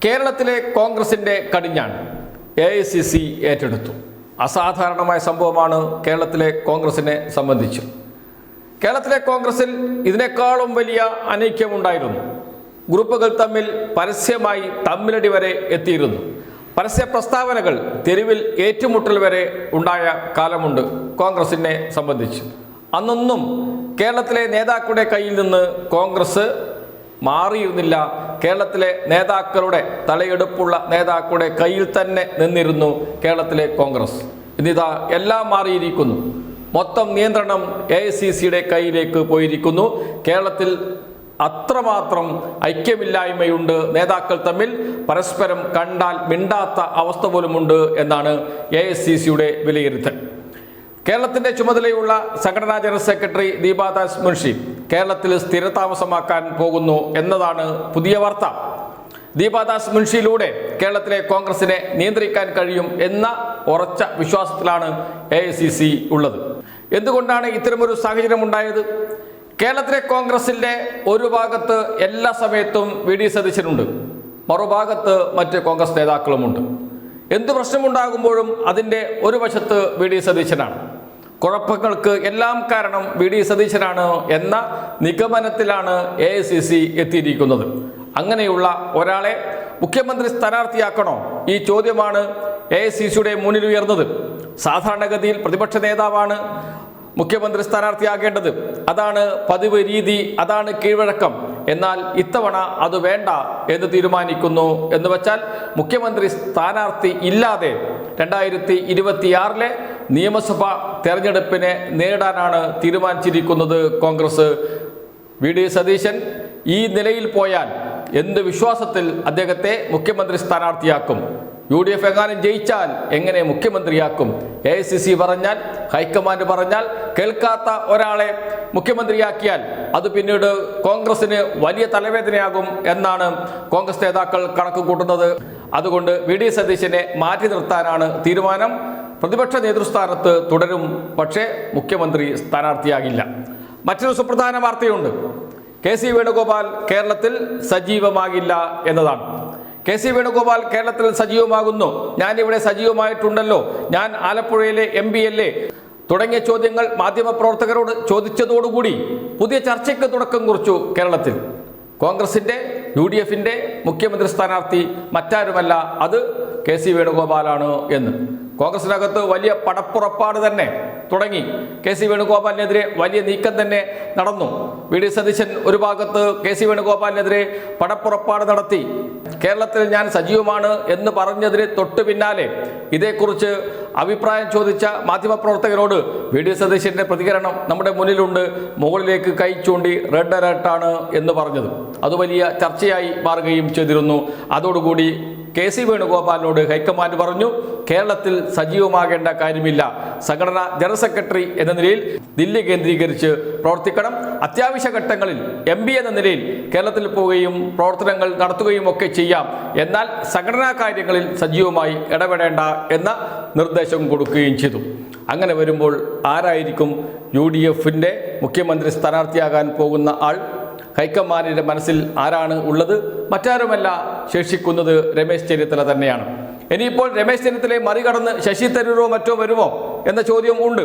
കേരളത്തിലെ കോൺഗ്രസിൻ്റെ കടിഞ്ഞാൺ AICC ഏറ്റെടുത്തു. അസാധാരണമായ സംഭവമാണ് കേരളത്തിലെ കോൺഗ്രസിനെ സംബന്ധിച്ച്. കേരളത്തിലെ കോൺഗ്രസിൽ ഇതിനേക്കാളും വലിയ അനൈക്യമുണ്ടായിരുന്നു. ഗ്രൂപ്പുകൾ തമ്മിൽ പരസ്യമായി തമ്മിലടി വരെ എത്തിയിരുന്നു. പരസ്യ പ്രസ്താവനകൾ, തെരുവിൽ ഏറ്റുമുട്ടൽ വരെ ഉണ്ടായ കാലമുണ്ട് കോൺഗ്രസിനെ സംബന്ധിച്ച്. അന്നൊന്നും കേരളത്തിലെ നേതാക്കളുടെ കയ്യിൽ നിന്ന് കോൺഗ്രസ് മാറിയിരുന്നില്ല. കേരളത്തിലെ നേതാക്കളുടെ, തലയെടുപ്പുള്ള നേതാക്കളുടെ കയ്യിൽ തന്നെ നിന്നിരുന്നു കേരളത്തിലെ കോൺഗ്രസ്. ഇന്നിതാ എല്ലാം മാറിയിരിക്കുന്നു. മൊത്തം നിയന്ത്രണം AICCയുടെ കയ്യിലേക്ക് പോയിരിക്കുന്നു. കേരളത്തിൽ അത്രമാത്രം ഐക്യമില്ലായ്മയുണ്ട്. നേതാക്കൾ തമ്മിൽ പരസ്പരം കണ്ടാൽ മിണ്ടാത്ത അവസ്ഥ പോലുമുണ്ട് എന്നാണ് AICCയുടെ വിലയിരുത്തൽ. കേരളത്തിൻ്റെ ചുമതലയുള്ള സംഘടനാ ജനറൽ സെക്രട്ടറി ദീപാദാസ് മുൻഷി കേരളത്തിൽ സ്ഥിരതാമസമാക്കാൻ പോകുന്നു എന്നതാണ് പുതിയ വാർത്ത. ദീപാദാസ് മുൻഷിയിലൂടെ കേരളത്തിലെ കോൺഗ്രസിനെ നിയന്ത്രിക്കാൻ കഴിയും എന്ന ഉറച്ച വിശ്വാസത്തിലാണ് AICC ഉള്ളത്. എന്തുകൊണ്ടാണ് ഇത്തരമൊരു സാഹചര്യം ഉണ്ടായത്? കേരളത്തിലെ കോൺഗ്രസിൻ്റെ ഒരു ഭാഗത്ത് എല്ലാ സമയത്തും VD സതീശനുണ്ട്, മറുഭാഗത്ത് മറ്റ് കോൺഗ്രസ് നേതാക്കളുമുണ്ട്. എന്ത് പ്രശ്നമുണ്ടാകുമ്പോഴും അതിൻ്റെ ഒരു വശത്ത് VD സതീശനാണ്. കുഴപ്പങ്ങൾക്ക് എല്ലാം കാരണം VD സതീശനാണ് എന്ന നിഗമനത്തിലാണ് AICC എത്തിയിരിക്കുന്നത്. അങ്ങനെയുള്ള ഒരാളെ മുഖ്യമന്ത്രി സ്ഥാനാർത്ഥിയാക്കണോ? ഈ ചോദ്യമാണ് AICCയുടെ മുന്നിൽ ഉയർന്നത്. സാധാരണഗതിയിൽ പ്രതിപക്ഷ നേതാവാണ് മുഖ്യമന്ത്രി സ്ഥാനാർത്ഥിയാകേണ്ടത്. അതാണ് പതിവ് രീതി, അതാണ് കീഴ്വഴക്കം. എന്നാൽ ഇത്തവണ അത് വേണ്ട എന്ന് തീരുമാനിക്കുന്നു. എന്ന് വെച്ചാൽ മുഖ്യമന്ത്രി സ്ഥാനാർത്ഥി ഇല്ലാതെ 2026 നിയമസഭാ തെരഞ്ഞെടുപ്പിനെ നേടാനാണ് തീരുമാനിച്ചിരിക്കുന്നത് കോൺഗ്രസ്. VD സതീശൻ ഈ നിലയിൽ പോയാൽ എന്ത് വിശ്വാസത്തിൽ അദ്ദേഹത്തെ മുഖ്യമന്ത്രി സ്ഥാനാർത്ഥിയാക്കും? UDF എങ്ങാനും ജയിച്ചാൽ എങ്ങനെ മുഖ്യമന്ത്രിയാക്കും? AICC പറഞ്ഞാൽ, ഹൈക്കമാൻഡ് പറഞ്ഞാൽ കേൾക്കാത്ത ഒരാളെ മുഖ്യമന്ത്രിയാക്കിയാൽ അത് പിന്നീട് കോൺഗ്രസിന് വലിയ തലവേദനയാകും എന്നാണ് കോൺഗ്രസ് നേതാക്കൾ കണക്ക് കൂട്ടുന്നത്. അതുകൊണ്ട് VD സതീശനെ മാറ്റി നിർത്താനാണ് തീരുമാനം. പ്രതിപക്ഷ നേതൃസ്ഥാനത്ത് തുടരും, പക്ഷേ മുഖ്യമന്ത്രി സ്ഥാനാർത്ഥിയാകില്ല. മറ്റൊരു സുപ്രധാന വാർത്തയുണ്ട്. KC വേണുഗോപാൽ കേരളത്തിൽ സജീവമാകില്ല എന്നതാണ്. KC വേണുഗോപാൽ കേരളത്തിൽ സജീവമാകുന്നു. ഞാനിവിടെ സജീവമായിട്ടുണ്ടല്ലോ, ഞാൻ ആലപ്പുഴയിലെ MP അല്ലേ തുടങ്ങിയ ചോദ്യങ്ങൾ മാധ്യമപ്രവർത്തകരോട് ചോദിച്ചതോടുകൂടി പുതിയ ചർച്ചയ്ക്ക് തുടക്കം കുറിച്ചു കേരളത്തിൽ. കോൺഗ്രസിൻ്റെ UDFൻ്റെ മുഖ്യമന്ത്രി സ്ഥാനാർത്ഥി മറ്റാരുമല്ല, അത് KC വേണുഗോപാലാണ് എന്ന് കോൺഗ്രസിനകത്ത് വലിയ പടപ്പുറപ്പാട് തന്നെ തുടങ്ങി. KC വേണുഗോപാലിനെതിരെ വലിയ നീക്കം തന്നെ നടന്നു. VD സതീശൻ ഒരു ഭാഗത്ത് KC വേണുഗോപാലിനെതിരെ പടപ്പുറപ്പാട് നടത്തി. കേരളത്തിൽ ഞാൻ സജീവമാണ് എന്ന് പറഞ്ഞതിന് തൊട്ടു പിന്നാലെ ഇതേക്കുറിച്ച് അഭിപ്രായം ചോദിച്ച മാധ്യമപ്രവർത്തകരോട് VD സതീശൻ്റെ പ്രതികരണം നമ്മുടെ മുന്നിലുണ്ട്, മുകളിലേക്ക് കൈ ചൂണ്ടി റെഡ് അലർട്ടാണ് എന്ന് പറഞ്ഞത്. അത് വലിയ ചർച്ചയായി മാറുകയും ചെയ്തിരുന്നു. അതോടുകൂടി KC വേണുഗോപാലിനോട് ഹൈക്കമാൻഡ് പറഞ്ഞു, കേരളത്തിൽ സജീവമാകേണ്ട കാര്യമില്ല. സംഘടനാ ജനറൽ സെക്രട്ടറി എന്ന നിലയിൽ ദില്ലി കേന്ദ്രീകരിച്ച് പ്രവർത്തിക്കണം. അത്യാവശ്യ ഘട്ടങ്ങളിൽ MP എന്ന നിലയിൽ കേരളത്തിൽ പോവുകയും പ്രവർത്തനങ്ങൾ നടത്തുകയും ഒക്കെ ചെയ്യാം. എന്നാൽ സംഘടനാ കാര്യങ്ങളിൽ സജീവമായി ഇടപെടേണ്ട എന്ന നിർദ്ദേശം കൊടുക്കുകയും ചെയ്തു. അങ്ങനെ വരുമ്പോൾ ആരായിരിക്കും UDFൻ്റെ മുഖ്യമന്ത്രി സ്ഥാനാർത്ഥിയാകാൻ പോകുന്ന ആൾ? ഹൈക്കമാൻഡിൻ്റെ മനസ്സിൽ ആരാണ് ഉള്ളത്? മറ്റാരുമല്ല, ശേഷിക്കുന്നത് രമേശ് ചെന്നിത്തല തന്നെയാണ്. ഇനിയിപ്പോൾ രമേശ് ചെന്നിത്തലയെ മറികടന്ന് ശശി തരൂരോ മറ്റോ വരുമോ എന്ന ചോദ്യം ഉണ്ട്.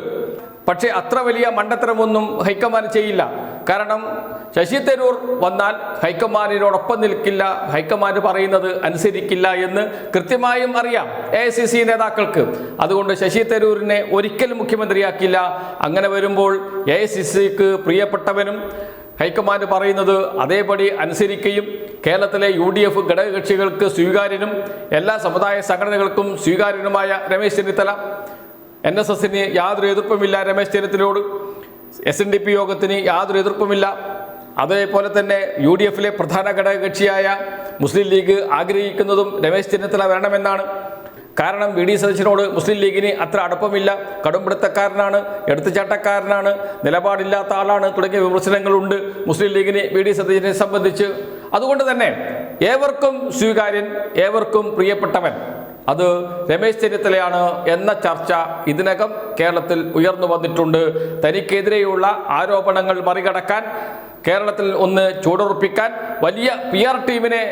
പക്ഷേ അത്ര വലിയ മണ്ടത്തരമൊന്നും ഹൈക്കമാൻഡ് ചെയ്യില്ല. കാരണം ശശി തരൂർ വന്നാൽ ഹൈക്കമാൻഡിനോടൊപ്പം നിൽക്കില്ല, ഹൈക്കമാൻഡ് പറയുന്നത് അനുസരിക്കില്ല എന്ന് കൃത്യമായും അറിയാം AICC നേതാക്കൾക്ക്. അതുകൊണ്ട് ശശി തരൂരിനെ ഒരിക്കലും മുഖ്യമന്ത്രിയാക്കില്ല. അങ്ങനെ വരുമ്പോൾ AICCക്ക് പ്രിയപ്പെട്ടവനും ഹൈക്കമാൻഡ് പറയുന്നത് അതേപടി അനുസരിക്കുകയും കേരളത്തിലെ UDF ഘടകകക്ഷികൾക്ക് സ്വീകാര്യനും എല്ലാ സമുദായ സംഘടനകൾക്കും സ്വീകാര്യനുമായ രമേശ് ചെന്നിത്തല, NSSന് യാതൊരു എതിർപ്പുമില്ല രമേശ് ചെന്നിത്തലയോട്, SNDP യോഗത്തിന് യാതൊരു എതിർപ്പുമില്ല. അതേപോലെ തന്നെ UDFലെ പ്രധാന ഘടകകക്ഷിയായ മുസ്ലിം ലീഗ് ആഗ്രഹിക്കുന്നതും രമേശ് ചെന്നിത്തല വരണമെന്നാണ്. കാരണം VD സതീശനോട് മുസ്ലിം ലീഗിന് അത്ര അടുപ്പമില്ല, കടുംപിടുത്തക്കാരനാണ്, എടുത്തുചാട്ടക്കാരനാണ്, നിലപാടില്ലാത്ത ആളാണ് തുടങ്ങിയ വിമർശനങ്ങളുണ്ട് മുസ്ലിം ലീഗിന് VD സതീശനെ സംബന്ധിച്ച്. അതുകൊണ്ട് തന്നെ ഏവർക്കും സ്വീകാര്യൻ, ഏവർക്കും പ്രിയപ്പെട്ടവൻ അത് രമേശ് ചെന്നിത്തലയാണ് എന്ന ചർച്ച ഇതിനകം കേരളത്തിൽ ഉയർന്നു വന്നിട്ടുണ്ട്. തനിക്കെതിരെയുള്ള ആരോപണങ്ങൾ മറികടക്കാൻ, കേരളത്തിൽ ഒന്ന് ചൂടുറപ്പിക്കാൻ വലിയ PR ടീമിനെ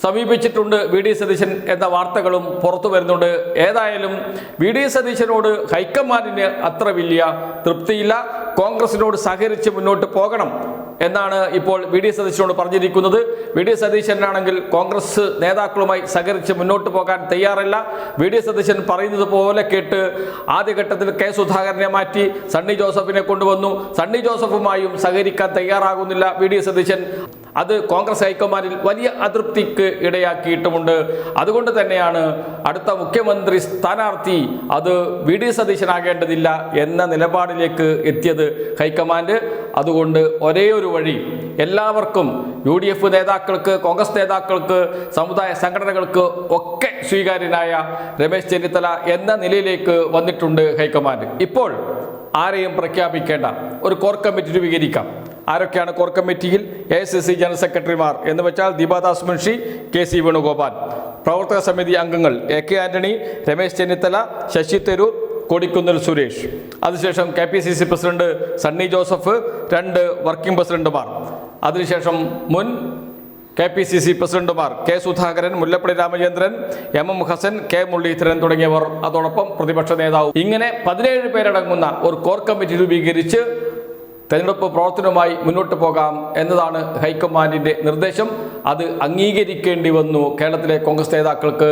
സമീപിച്ചിട്ടുണ്ട് വി ഡി സതീശൻ എന്ന വാർത്തകളും പുറത്തു വരുന്നുണ്ട്. ഏതായാലും വി ഡി സതീശനോട് ഹൈക്കമാൻഡിന് അത്ര വലിയ തൃപ്തിയില്ല. കോൺഗ്രസിനോട് സഹകരിച്ച് മുന്നോട്ട് പോകണം എന്നാണ് ഇപ്പോൾ വി ഡി സതീശനോട് പറഞ്ഞിരിക്കുന്നത്. വി ഡി സതീശനാണെങ്കിൽ കോൺഗ്രസ് നേതാക്കളുമായി സഹകരിച്ച് മുന്നോട്ട് പോകാൻ തയ്യാറല്ല. വി ഡി സതീശൻ പറയുന്നത് പോലെ കേട്ട് ആദ്യഘട്ടത്തിൽ കെ സുധാകരനെ മാറ്റി സണ്ണി ജോസഫിനെ കൊണ്ടുവന്നു. സണ്ണി ജോസഫുമായും സഹകരിക്കാൻ തയ്യാറാകുന്നില്ല വി ഡി സതീശൻ. അത് കോൺഗ്രസ് ഹൈക്കമാൻഡിൽ വലിയ അതൃപ്തിക്ക് ഇടയാക്കിയിട്ടുമുണ്ട്. അതുകൊണ്ട് തന്നെയാണ് അടുത്ത മുഖ്യമന്ത്രി സ്ഥാനാർത്ഥി അത് വി ഡി സതീശനാകേണ്ടതില്ല എന്ന നിലപാടിലേക്ക് എത്തിയത് ഹൈക്കമാൻഡ്. അതുകൊണ്ട് ഒരേ ഒരു വഴി, എല്ലാവർക്കും UDF നേതാക്കൾക്ക്, കോൺഗ്രസ് നേതാക്കൾക്ക്, സമുദായ സംഘടനകൾക്ക് ഒക്കെ സ്വീകാര്യനായ രമേശ് ചെന്നിത്തല എന്ന നിലയിലേക്ക് വന്നിട്ടുണ്ട് ഹൈക്കമാൻഡ്. ഇപ്പോൾ ആരെയും പ്രഖ്യാപിക്കേണ്ട ഒരു കോർ കമ്മിറ്റി രൂപീകരിക്കാം. ആരൊക്കെയാണ് കോർ കമ്മിറ്റിയിൽ? AICC ജനറൽ സെക്രട്ടറിമാർ എന്ന് വെച്ചാൽ ദീപാദാസ് മുൻഷി, KC വേണുഗോപാൽ. പ്രവർത്തക സമിതി അംഗങ്ങൾ AK ആന്റണി, രമേശ് ചെന്നിത്തല, ശശി തരൂർ, കൊടിക്കുന്നിൽ സുരേഷ്. അതിനുശേഷം KPCC president Sunny Joseph, 2 working പ്രസിഡന്റുമാർ. അതിനുശേഷം മുൻ KPCC പ്രസിഡന്റുമാർ K Sudhakaran, Mullappally Ramachandran, MM Hasan, K Muraleedharan തുടങ്ങിയവർ. അതോടൊപ്പം പ്രതിപക്ഷ നേതാവ്. ഇങ്ങനെ 17 പേരടങ്ങുന്ന ഒരു കോർ കമ്മിറ്റി രൂപീകരിച്ച് തെരഞ്ഞെടുപ്പ് പ്രവർത്തനവുമായി മുന്നോട്ട് പോകാം എന്നതാണ് ഹൈക്കമാൻഡിന്റെ നിർദ്ദേശം. അത് അംഗീകരിക്കേണ്ടി വന്നു കേരളത്തിലെ കോൺഗ്രസ് നേതാക്കൾക്ക്.